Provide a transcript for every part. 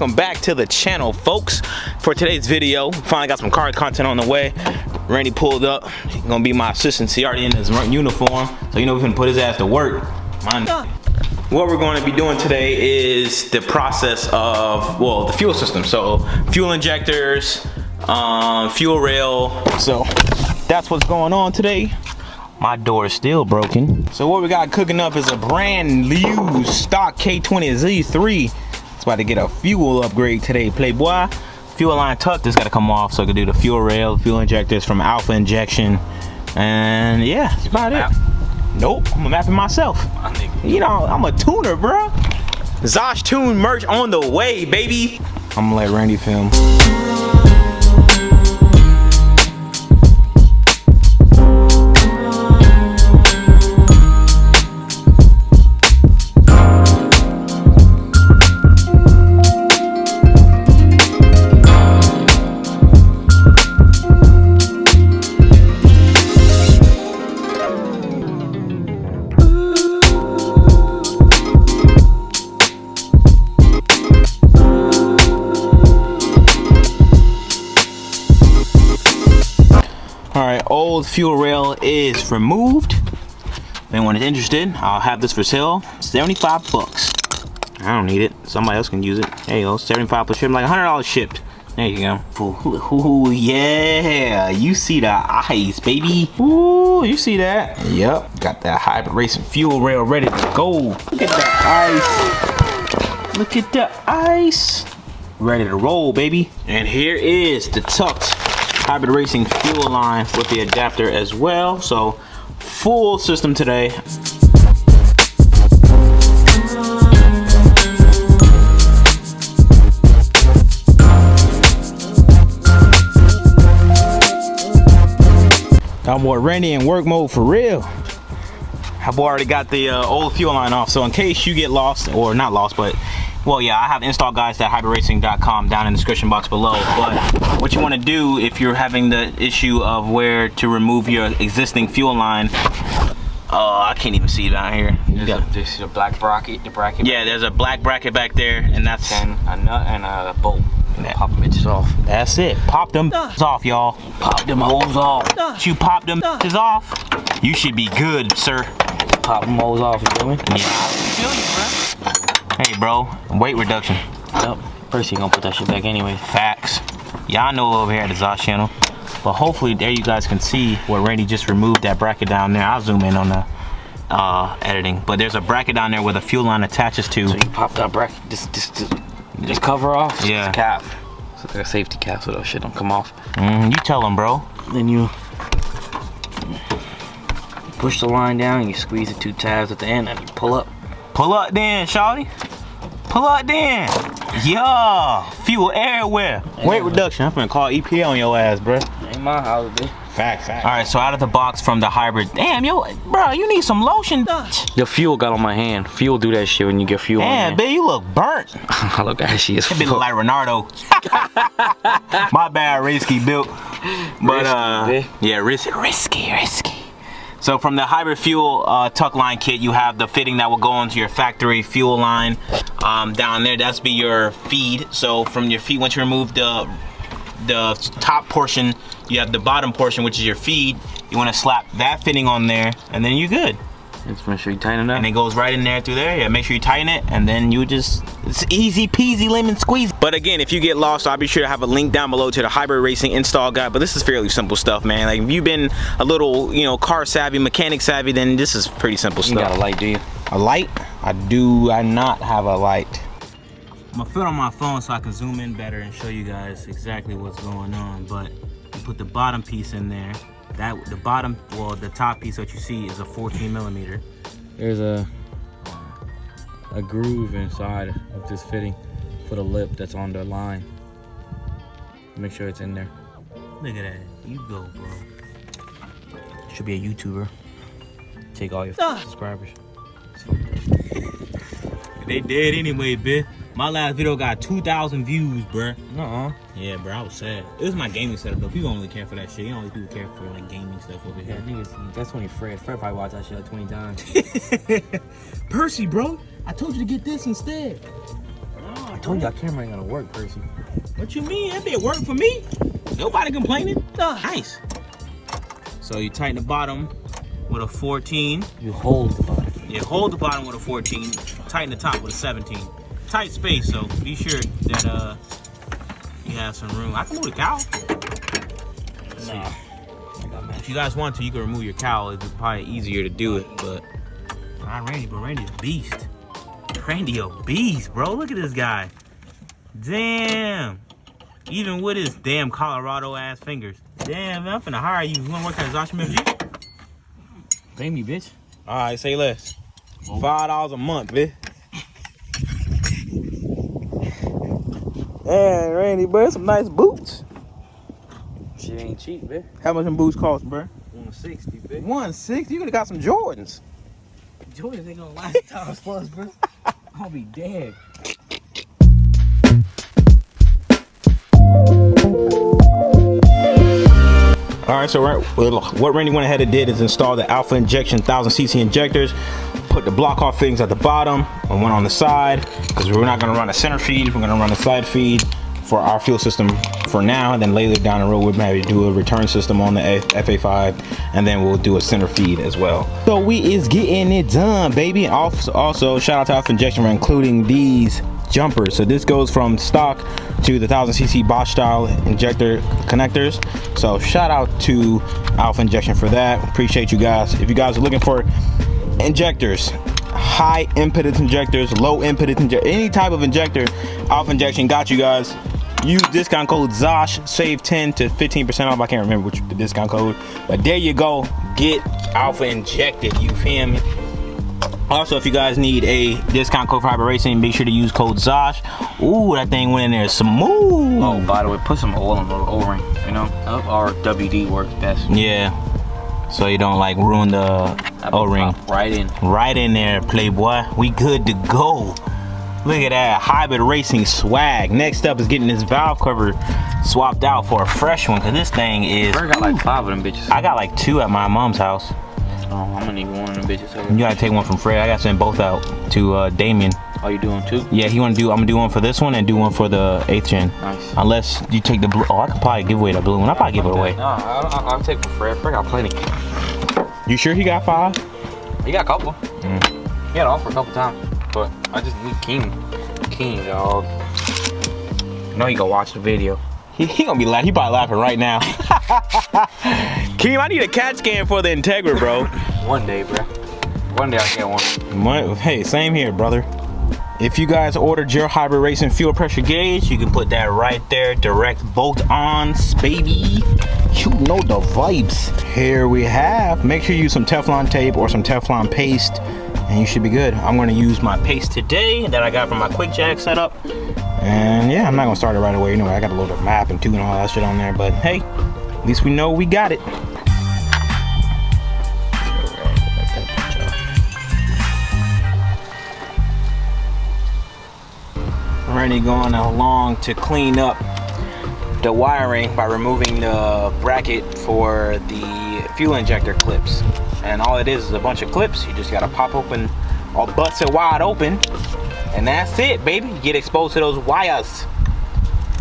welcome back to the channel, folks. For today's video, finally got some car content on the way. Randy pulled up. He's gonna be my assistant. He already in his uniform, so you know we can put his ass to work. What we're going to be doing today is the process of, well, the fuel system. So fuel injectors, fuel rail. So that's what's going on today. My door is still broken. So what we got cooking up is a brand new stock K20 Z3. It's about to get a fuel upgrade today, playboy. Fuel line tuck just got to come off so I can do the fuel rail, fuel injectors from Alpha Injection. And yeah, that's about it. Nope, I'm gonna map it myself. You know, I'm a tuner, bro. Zosh Tune merch on the way, baby. I'm gonna let Randy film. Alright, old fuel rail is removed. If anyone is interested, I'll have this for sale. 75 bucks. I don't need it. Somebody else can use it. There you go. 75 plus shipping, like $100 shipped. There you go. Ooh, yeah. You see the ice, baby. Ooh, you see that? Yep. Got that hybrid racing fuel rail ready to go. Look at that ice. Look at the ice. Ready to roll, baby. And here is the tucked hybrid racing fuel line with the adapter as well. So full system today. I'm with Randy in work mode for real. I've already got the old fuel line off, so in case you get lost, or not lost, but well, yeah, I have install guides at hybridracing.com down in the description box below. But what you want to do if you're having the issue of where to remove your existing fuel line, I can't even see it down here. There's a black bracket, the bracket. Yeah, there's a black bracket back there, and that's and a nut and a bolt. Pop them bitches off. That's it. Pop them off, y'all. Pop them holes off. You pop them off, you should be good, sir. Pop them holes off, you feel me? Yeah, I feel you, bro. Hey, bro, weight reduction. Yep. First, you gonna put that shit back anyway. Facts. Y'all know over here at the Zosh channel. But hopefully, there you guys can see where Randy just removed that bracket down there. I'll zoom in on the editing. But there's a bracket down there where the fuel line attaches to. So you pop that bracket, just cover off. Yeah. This cap. So it's like a safety cap so that shit don't come off. You tell them, bro. Then you push the line down and you squeeze the two tabs at the end and you pull up. Pull up then, shawty. Pull up then. Yeah. Fuel everywhere. Weight reduction. I'm finna call EPA on your ass, bro. Ain't my house, bitch. Facts. Alright, so out of the box from the hybrid. Damn, yo, bro, you need some lotion. The fuel got on my hand. Fuel do that shit when you get fuel on Damn, babe, you look burnt. I look ashy as fuck. You look like Renardo. My bad, risky built. But yeah, risky. So from the hybrid fuel tuck line kit, you have the fitting that will go onto your factory fuel line down there. That's be your feed. So from your feed, once you remove the top portion, you have the bottom portion, which is your feed. You want to slap that fitting on there, and then you're good. Just make sure you tighten it up. And it goes right in there through there. Yeah, make sure you tighten it, and then you just, it's easy peasy lemon squeeze. But again, if you get lost, I'll be sure to have a link down below to the hybrid racing install guide. But this is fairly simple stuff, man. Like if you've been a little, you know, car savvy, mechanic savvy, then this is pretty simple stuff. You got a light, do you? A light? I not have a light. I'm gonna fit on my phone so I can zoom in better and show you guys exactly what's going on. But you put the bottom piece in there. The bottom, well, the top piece that you see is a 14 millimeter. There's a groove inside of this fitting for the lip that's on the line. Make sure it's in there. Look at that. You go, bro. Should be a YouTuber. Take all your subscribers. They dead anyway, bitch. My last video got 2,000 views, bruh. Yeah, bro, I was sad. It was my gaming setup, though. People don't really care for that shit. You know, people care for like gaming stuff over here. Yeah, that's only Fred. Fred probably watched that shit like 20 times. Percy, bro, I told you to get this instead. Oh, told you our camera ain't gonna work, Percy. What you mean? That did work for me. Nobody complaining. Nice. So you tighten the bottom with a 14. You hold the bottom. You hold the bottom with a 14. Tighten the top with a 17. Tight space, so be sure that you have some room. I can move the cowl. Let's see. If you guys want to, you can remove your cowl. It's probably easier to do it, but not Randy. But Randy's a beast. Randy a beast, bro. Look at this guy. Damn. Even with his damn Colorado ass fingers. Damn, man, I'm finna hire you. You wanna work at Zosh MFG? Pay me, bitch. All right, say less. $5 a month, bitch. Hey, Randy, bro, some nice boots. Shit ain't cheap, bitch. How much them boots cost, bro? 160, bitch. 160? You could've got some Jordans. Jordans ain't gonna last times plus, bro. I'll be dead. All right, so what Randy went ahead and did is install the alpha injection 1000cc injectors, put the block off fittings at the bottom and one on the side, because we're not going to run a center feed, we're going to run a side feed for our fuel system for now, and then later down the road we'll maybe do a return system on the FA5, and then we'll do a center feed as well. So we is getting it done, baby. Also shout out to Alpha Injection for including these jumpers. So this goes from stock to the 1000cc Bosch style injector connectors. So shout out to Alpha Injection for that. Appreciate you guys. If you guys are looking for injectors, high impedance injectors, low impedance injector, any type of injector, Alpha Injection got you guys. Use discount code Zosh, save 10 to 15% off. I can't remember which the discount code, but there you go. Get Alpha injected, you feel me? Also, if you guys need a discount code for Hybrid Racing, make sure to use code Zosh. Ooh, that thing went in there smooth. Oh, by the way, put some oil in the O-ring, you know? Or WD works best. Yeah, so you don't like ruin the O-ring. Right in there, playboy. We good to go. Look at that Hybrid Racing swag. Next up is getting this valve cover swapped out for a fresh one, because this thing is... I got like 5 of them bitches. I got like 2 at my mom's house. Oh, I'm gonna need one of them bitches. You gotta take one from Fred. I gotta send both out to Damien. Oh, you doing 2? Yeah, I'm gonna do one for this one and do one for the 8th gen. Nice. Unless you take the blue. Oh, I can probably give away the blue one. I'll probably give it away. No, I'll take for Fred. Fred got plenty. You sure he got 5? He got a couple. He had offer a couple times. But I just need King, dog. I know he gonna watch the video. He gonna be laughing. He probably laughing right now. Keem, I need a CAT scan for the Integra, bro. One day, bro. One day I'll get one. Hey, same here, brother. If you guys ordered your Hybrid Racing fuel pressure gauge, you can put that right there. Direct bolt-ons, baby. You know the vibes. Here we have. Make sure you use some Teflon tape or some Teflon paste, and you should be good. I'm gonna use my paste today that I got from my quick jack setup. And yeah, I'm not gonna start it right away. Anyway, I got a little map and tube and all that shit on there, but hey, at least we know we got it. Randy going along to clean up the wiring by removing the bracket for the fuel injector clips. And all it is a bunch of clips. You just gotta pop open or bust it wide open, and that's it, baby. You get exposed to those wires.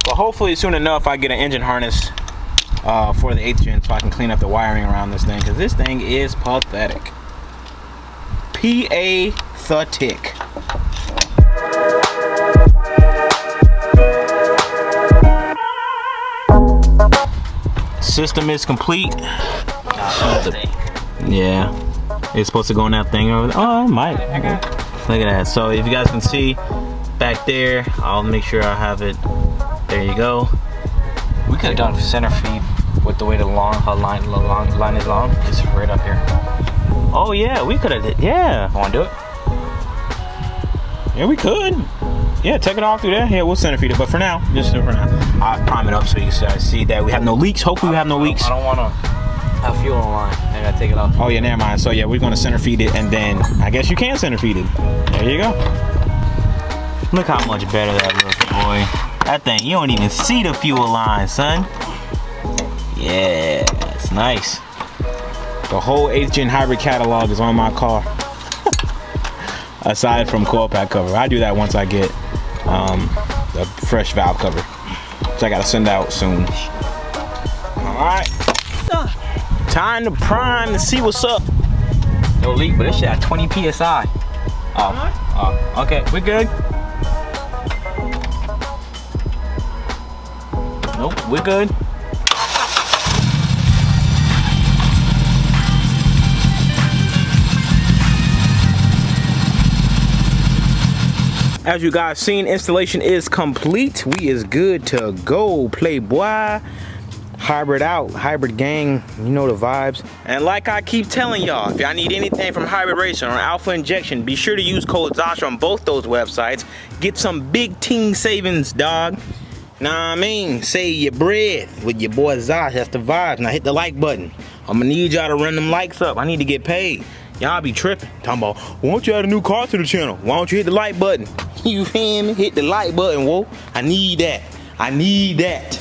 But hopefully soon enough I get an engine harness for the 8th gen so I can clean up the wiring around this thing, because this thing is pathetic. P-A-thetic. System is complete. Yeah, it's supposed to go in that thing over there. Oh, it might. Look at that. So if you guys can see back there, I'll make sure I have it. There you go. We could have done center feed with the way the line is long. Just right up here. Oh yeah, we could have. Yeah. Want to do it? Yeah, we could. Yeah, take it off through there. Yeah, we'll center feed it, but for now, just do it for now. I'll prime it up so you can see that we have no leaks. Hopefully we have no leaks. I don't want to have fuel on the line. I gotta take it off. Oh yeah, never mind. So yeah, we're gonna center feed it, and then I guess you can center feed it. There you go. Look how much better that looks, boy. That thing, you don't even see the fuel line, son. Yeah, it's nice. The whole 8th gen hybrid catalog is on my car. Aside from coil pack cover. I do that once I get the fresh valve cover. So I gotta send out soon. Alright. Time to prime to see what's up. No leak, but this shit at 20 PSI. Oh, okay, we're good. Nope, we're good. As you guys seen, installation is complete. We is good to go, playboy. Hybrid out, hybrid gang, you know the vibes. And like I keep telling y'all, if y'all need anything from Hybrid Racing or Alpha Injection, be sure to use code Zosh on both those websites. Get some big team savings, dog. Know what I mean? Save your bread with your boy Zosh. That's the vibes. Now hit the like button. I'm gonna need y'all to run them likes up. I need to get paid. Y'all be tripping. Talking about, why don't you add a new car to the channel? Why don't you hit the like button? You feel me? Hit the like button, whoa. I need that. I need that.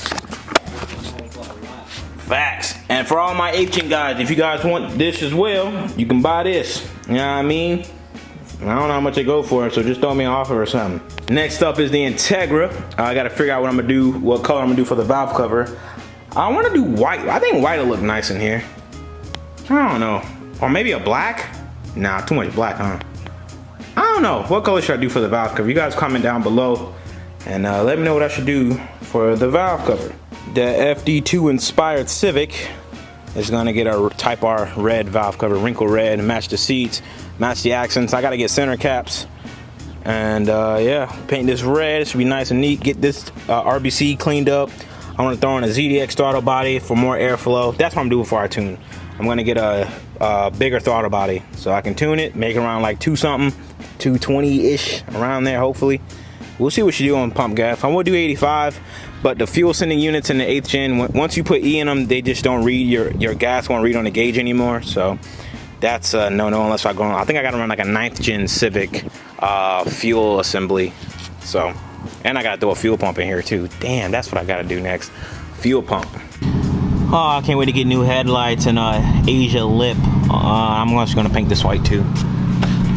Facts. And for all my agent guys, if you guys want this as well, you can buy this. You know what I mean? I don't know how much they go for, so just throw me an offer or something. Next up is the Integra. I gotta figure out what I'm gonna do, what color I'm gonna do for the valve cover. I wanna do white. I think white will look nice in here. I don't know. Or maybe a black? Nah, too much black, huh? I don't know. What color should I do for the valve cover? You guys comment down below and let me know what I should do for the valve cover. The FD2 inspired Civic is gonna get a Type R red valve cover, wrinkle red, match the seats, match the accents. I gotta get center caps. And yeah, paint this red. It should be nice and neat. Get this RBC cleaned up. I wanna throw in a ZDX throttle body for more airflow. That's what I'm doing before I tune. I'm gonna get a bigger throttle body so I can tune it, make it around like 2 something, 220-ish, around there hopefully. We'll see what you do on pump gas. I will do 85, but the fuel sending units in the 8th gen, once you put E in them, they just don't read, your gas won't read on the gauge anymore. So that's a no-no unless I go on. I think I gotta run like a 9th gen Civic fuel assembly. So, and I gotta throw a fuel pump in here too. Damn, that's what I gotta do next. Fuel pump. Oh, I can't wait to get new headlights and Asia lip. I'm just gonna paint this white too.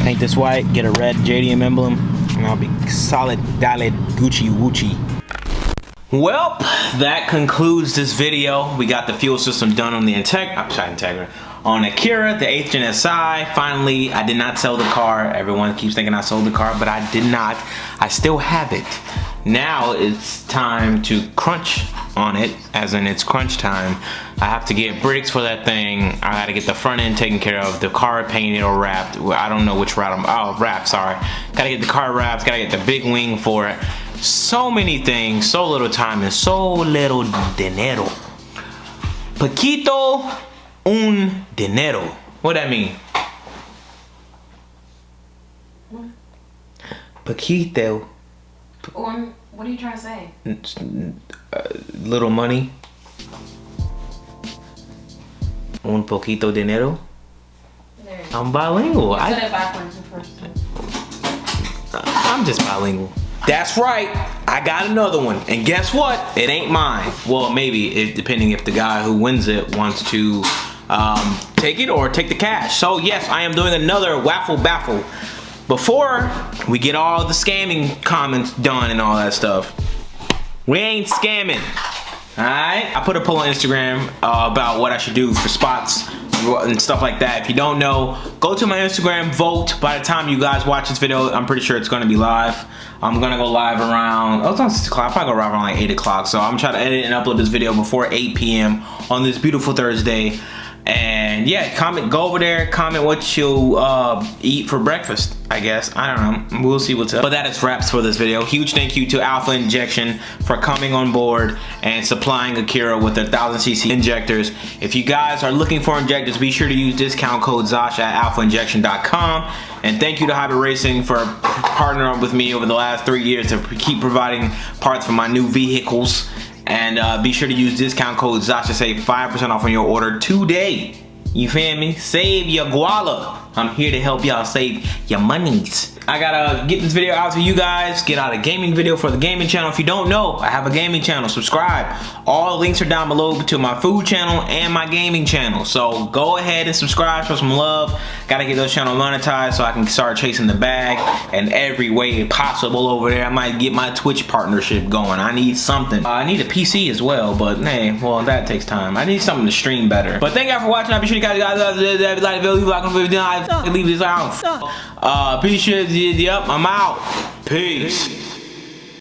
Paint this white, get a red JDM emblem, and I'll be solid, daled, Gucci Woochie. Well, that concludes this video. We got the fuel system done on the Integra. On Akira, the 8th gen SI. Finally, I did not sell the car. Everyone keeps thinking I sold the car, but I did not. I still have it. Now it's time to crunch on it, as in it's crunch time. I have to get bricks for that thing. I gotta get the front end taken care of, the car painted or wrapped. I don't know which route wrapped, sorry. Gotta get the car wrapped, gotta get the big wing for it. So many things, so little time, and so little dinero. Poquito un dinero. What that mean? Poquito. What are you trying to say? Little money. Un poquito dinero. There. I'm bilingual. I said it backwards the first time. I'm just bilingual. That's right. I got another one. And guess what? It ain't mine. Well, maybe, depending if the guy who wins it wants to take it or take the cash. So yes, I am doing another waffle baffle. Before we get all the scamming comments done and all that stuff, we ain't scamming. Alright? I put a poll on Instagram about what I should do for spots and stuff like that. If you don't know, go to my Instagram, vote. By the time you guys watch this video, I'm pretty sure it's gonna be live. I'm gonna go live around, it's on 6 o'clock, I'll probably go live around like 8 o'clock. So I'm trying to edit and upload this video before 8 p.m. on this beautiful Thursday. And yeah, go over there, comment what you'll eat for breakfast, I guess. I don't know, we'll see what's up. But that is wraps for this video. Huge thank you to Alpha Injection for coming on board and supplying Akira with their 1000cc injectors. If you guys are looking for injectors, be sure to use discount code Zosh at alphainjection.com. And thank you to Hybrid Racing for partnering up with me over the last 3 years to keep providing parts for my new vehicles. And be sure to use discount code Zosh to save 5% off on your order today. You feel me? Save your guala. I'm here to help y'all save your monies. I gotta get this video out to you guys, get out a gaming video for the gaming channel. If you don't know, I have a gaming channel. Subscribe. All the links are down below to my food channel and my gaming channel. So go ahead and subscribe, show some love. Gotta get those channels monetized so I can start chasing the bag in every way possible over there. I might get my Twitch partnership going. I need something. I need a PC as well, but hey, well, that takes time. I need something to stream better. But thank you guys for watching. I be sure you guys like the video, leave a like on the video, leave this out. Peace. Yep, I'm out. Peace.